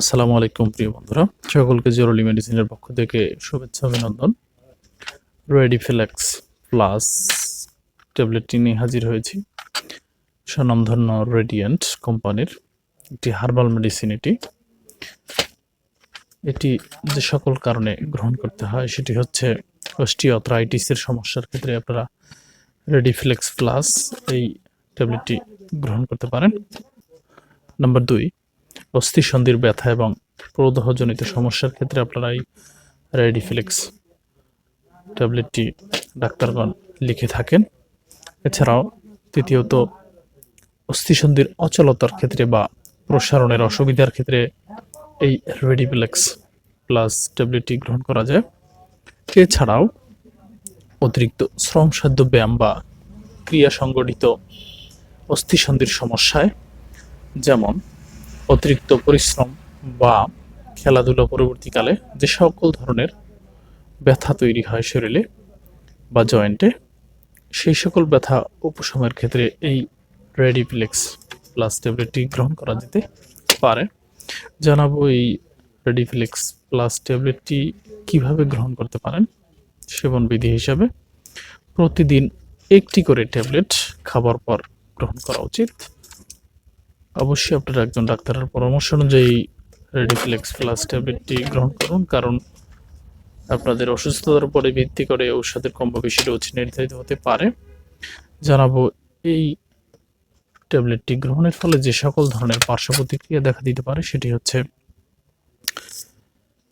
আসসালামু আলাইকুম প্রিয় বন্ধুরা, সকলকে জরুরি মেডিসিনের পক্ষ থেকে শুভেচ্ছা অভিনন্দন। রেডিফ্লেক্স প্লাস ট্যাবলেটটি নিয়ে হাজির হয়েছি। স্বনামধন্য রেডিয়েন্ট কোম্পানির একটি হার্বাল মেডিসিন। এটি যে সকল কারণে গ্রহণ করতে হয় সেটি হচ্ছে অস্টিওআর্থ্রাইটিসের সমস্যার ক্ষেত্রে আপনারা রেডিফ্লেক্স প্লাস এই ট্যাবলেটটি গ্রহণ করতে পারেন। নাম্বার 2, অস্থিসন্ধির ব্যথা এবং প্রদাহজনিত সমস্যার ক্ষেত্রে আপনারা এই রেডিফ্লেক্স ট্যাবলেটটি ডাক্তারগণ লিখে থাকেন। এছাড়াও তৃতীয়ত, অস্থিসন্ধির অচলতার ক্ষেত্রে বা প্রসারণের অসুবিধার ক্ষেত্রে এই রেডিফ্লেক্স প্লাস ট্যাবলেটটি গ্রহণ করা যায়। এছাড়াও অতিরিক্ত শ্রমসাধ্য ব্যায়াম বা ক্রিয়া সংগঠিত অস্থিসন্ধির সমস্যায়, যেমন অতিরিক্ত পরিশ্রম বা খেলাধুলা পরবর্তীকালে যে সকল ধরনের ব্যথা তৈরি হয় শরীরে বা জয়েন্টে, সেই সকল ব্যথা উপশমের ক্ষেত্রে এই রেডিফ্লেক্স প্লাস ট্যাবলেটটি গ্রহণ করা যেতে পারে। জানাবো এই রেডিফ্লেক্স প্লাস ট্যাবলেটটি কিভাবে গ্রহণ করতে পারেন। সেবন বিধি হিসাবে প্রতিদিন একটি করে ট্যাবলেট খাবার পর গ্রহণ করা উচিত। অবশ্যই আপনারা একজন ডাক্তারের পরামর্শ অনুযায়ী রেডিফ্লেক্স প্লাস ট্যাবলেটটি গ্রহণ করুন, কারণ আপনাদের অসুস্থতার উপরে ভিত্তি করে ঔষধের কম বা বেশি ডোজ নির্ধারিত হতে পারে। জানাবো এই ট্যাবলেটটি গ্রহণের ফলে যে সকল ধরনের পার্শ্ব প্রতিক্রিয়া দেখা দিতে পারে, সেটি হচ্ছে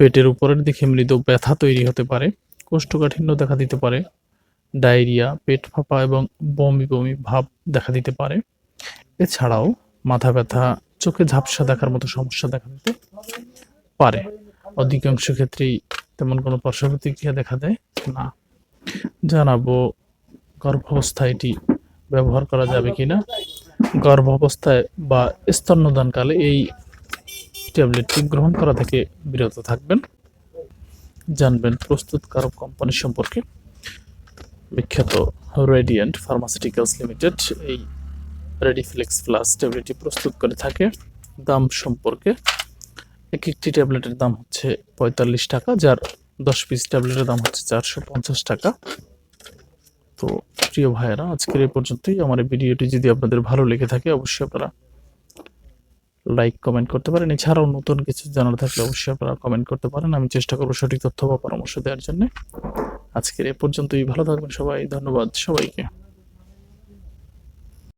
পেটের উপরের দিকে মৃদু ব্যথা তৈরি হতে পারে, কোষ্ঠকাঠিন্য দেখা দিতে পারে, ডায়রিয়া, পেট ফাঁপা এবং বমি বমি ভাব দেখা দিতে পারে। এছাড়াও মাথা ব্যথা, চোখে ঝাপসা দেখার মতো সমস্যা দেখা দিতে পারে। অধিকাংশ ক্ষেত্রেই তেমন কোনো পার্শ্ব প্রতিক্রিয়া দেখা দেয় না। জানাবো গর্ভাবস্থায় এটি ব্যবহার করা যাবে কিনা। গর্ভাবস্থায় বা স্তন্যদানকালে এই ট্যাবলেটটি গ্রহণ করা থেকে বিরত থাকবেন। জানবেন প্রস্তুতকারক কোম্পানি সম্পর্কে। বিখ্যাত রেডিয়েন্ট ফার্মাসিউটিক্যালস লিমিটেড এই রেডিফ্লেক্স প্লাস ট্যাবলেটটি প্রস্তুত করে থাকে। দাম সম্পর্কে, একটি ট্যাবলেটের দাম হচ্ছে 45 টাকা, যার 10 পিস ট্যাবলেটের দাম হচ্ছে 450 টাকা। তো প্রিয় ভাইয়েরা, আজকের এই পর্যন্তই। আমার এই ভিডিওটি যদি আপনাদের ভালো লেগে থাকে, অবশ্যই আপনারা লাইক কমেন্ট করতে পারেন। এছাড়াও নতুন কিছু জানার থাকলে অবশ্যই আপনারা কমেন্ট করতে পারেন। আমি চেষ্টা করব সঠিক তথ্য বা পরামর্শ দেওয়ার জন্য। আজকের এ পর্যন্তই। ভালো থাকবেন সবাই। ধন্যবাদ সবাইকে।